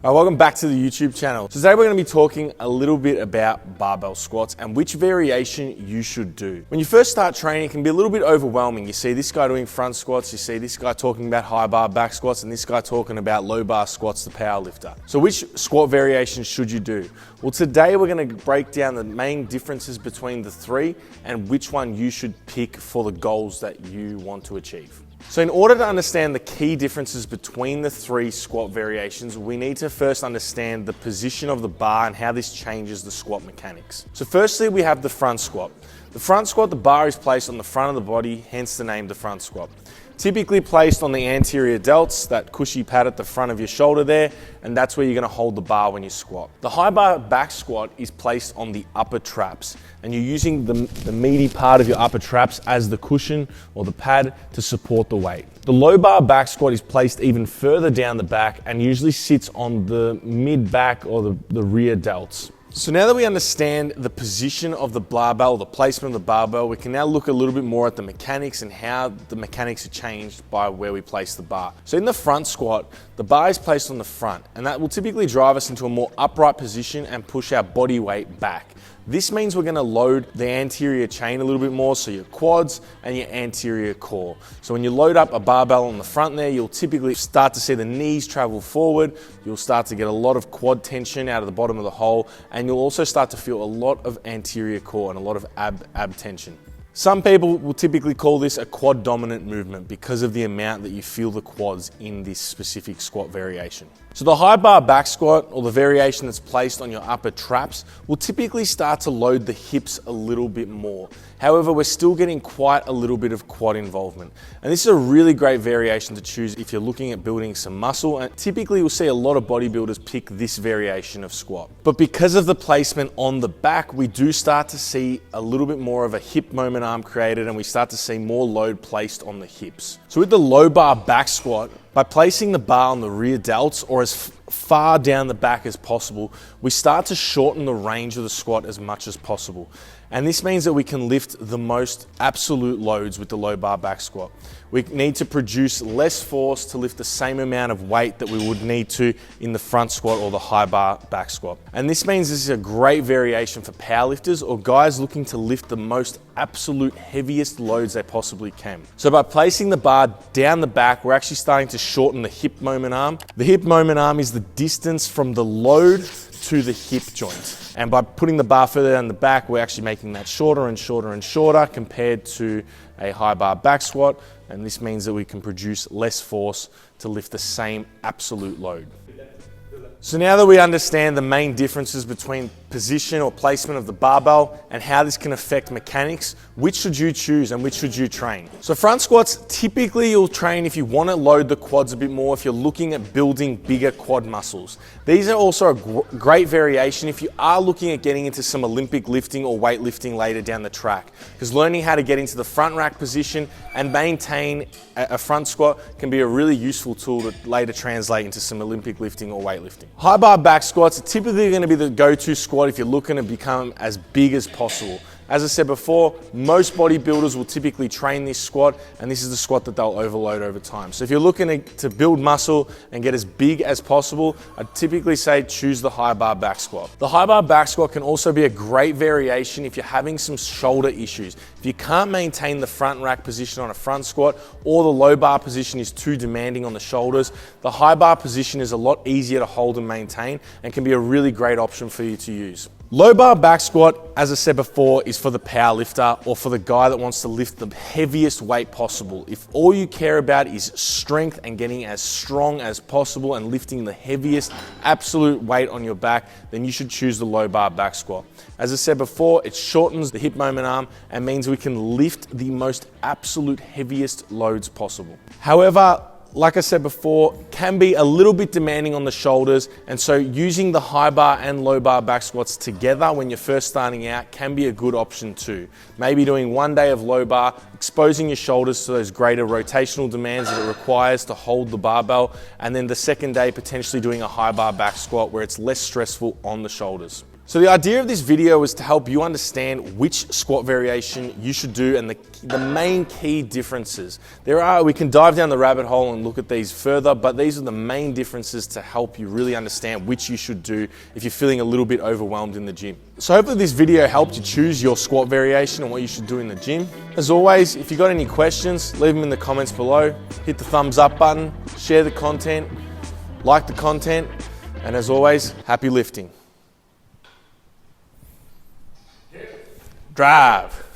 All right, welcome back to the YouTube channel. Today we're going to be talking a little bit about barbell squats and which variation you should do. When you first start training, it can be a little bit overwhelming. You see this guy doing front squats, you see this guy talking about high bar back squats, and this guy talking about low bar squats, the power lifter. So which squat variation should you do? Well, today we're going to break down the main differences between the three and which one you should pick for the goals that you want to achieve. So in order to understand the key differences between the three squat variations, we need to first understand the position of the bar and how this changes the squat mechanics. So firstly, we have the front squat. The front squat, the bar is placed on the front of the body, hence the name the front squat. Typically placed on the anterior delts, that cushy pad at the front of your shoulder there, and that's where you're going to hold the bar when you squat. The high bar back squat is placed on the upper traps, and you're using the meaty part of your upper traps as the cushion or the pad to support the weight. The low bar back squat is placed even further down the back and usually sits on the mid back or the rear delts. So now that we understand the position of the barbell, the placement of the barbell, we can now look a little bit more at the mechanics and how the mechanics are changed by where we place the bar. So in the front squat, the bar is placed on the front, and that will typically drive us into a more upright position and push our body weight back. This means we're going to load the anterior chain a little bit more, so your quads and your anterior core. So when you load up a barbell on the front there, you'll typically start to see the knees travel forward, you'll start to get a lot of quad tension out of the bottom of the hole, and you'll also start to feel a lot of anterior core and a lot of ab tension. Some people will typically call this a quad dominant movement because of the amount that you feel the quads in this specific squat variation. So the high bar back squat, or the variation that's placed on your upper traps, will typically start to load the hips a little bit more. However, we're still getting quite a little bit of quad involvement. And this is a really great variation to choose if you're looking at building some muscle, and typically you'll see a lot of bodybuilders pick this variation of squat. But because of the placement on the back, we do start to see a little bit more of a hip moment arm created, and we start to see more load placed on the hips. So with the low bar back squat, by placing the bar on the rear delts or as far down the back as possible, we start to shorten the range of the squat as much as possible. And this means that we can lift the most absolute loads with the low bar back squat. We need to produce less force to lift the same amount of weight that we would need to in the front squat or the high bar back squat. And this means this is a great variation for powerlifters or guys looking to lift the most absolute heaviest loads they possibly can. So by placing the bar down the back, we're actually starting to shorten the hip moment arm. The hip moment arm is the distance from the load to the hip joint. And by putting the bar further down the back, we're actually making that shorter and shorter and shorter compared to a high bar back squat. And this means that we can produce less force to lift the same absolute load. So now that we understand the main differences between position or placement of the barbell and how this can affect mechanics, which should you choose and which should you train? So front squats, typically you'll train if you want to load the quads a bit more, if you're looking at building bigger quad muscles. These are also a great variation if you are looking at getting into some Olympic lifting or weightlifting later down the track, because learning how to get into the front rack position and maintain a front squat can be a really useful tool to later translate into some Olympic lifting or weightlifting. High bar back squats are typically going to be the go-to squat if you're looking to become as big as possible. As I said before, most bodybuilders will typically train this squat, and this is the squat that they'll overload over time. So if you're looking to build muscle and get as big as possible, I'd typically say choose the high bar back squat. The high bar back squat can also be a great variation if you're having some shoulder issues. If you can't maintain the front rack position on a front squat, or the low bar position is too demanding on the shoulders, the high bar position is a lot easier to hold and maintain and can be a really great option for you to use. Low bar back squat, as I said before, is for the power lifter or for the guy that wants to lift the heaviest weight possible. If all you care about is strength and getting as strong as possible and lifting the heaviest absolute weight on your back, then you should choose the low bar back squat. As I said before, it shortens the hip moment arm and means we can lift the most absolute heaviest loads possible. However, like I said before, can be a little bit demanding on the shoulders, and so using the high bar and low bar back squats together when you're first starting out can be a good option too. Maybe doing one day of low bar, exposing your shoulders to those greater rotational demands that it requires to hold the barbell, and then the second day potentially doing a high bar back squat where it's less stressful on the shoulders. So the idea of this video is to help you understand which squat variation you should do and the main key differences. We can dive down the rabbit hole and look at these further, but these are the main differences to help you really understand which you should do if you're feeling a little bit overwhelmed in the gym. So hopefully this video helped you choose your squat variation and what you should do in the gym. As always, if you've got any questions, leave them in the comments below. Hit the thumbs up button, share the content, like the content, and as always, happy lifting. Drive.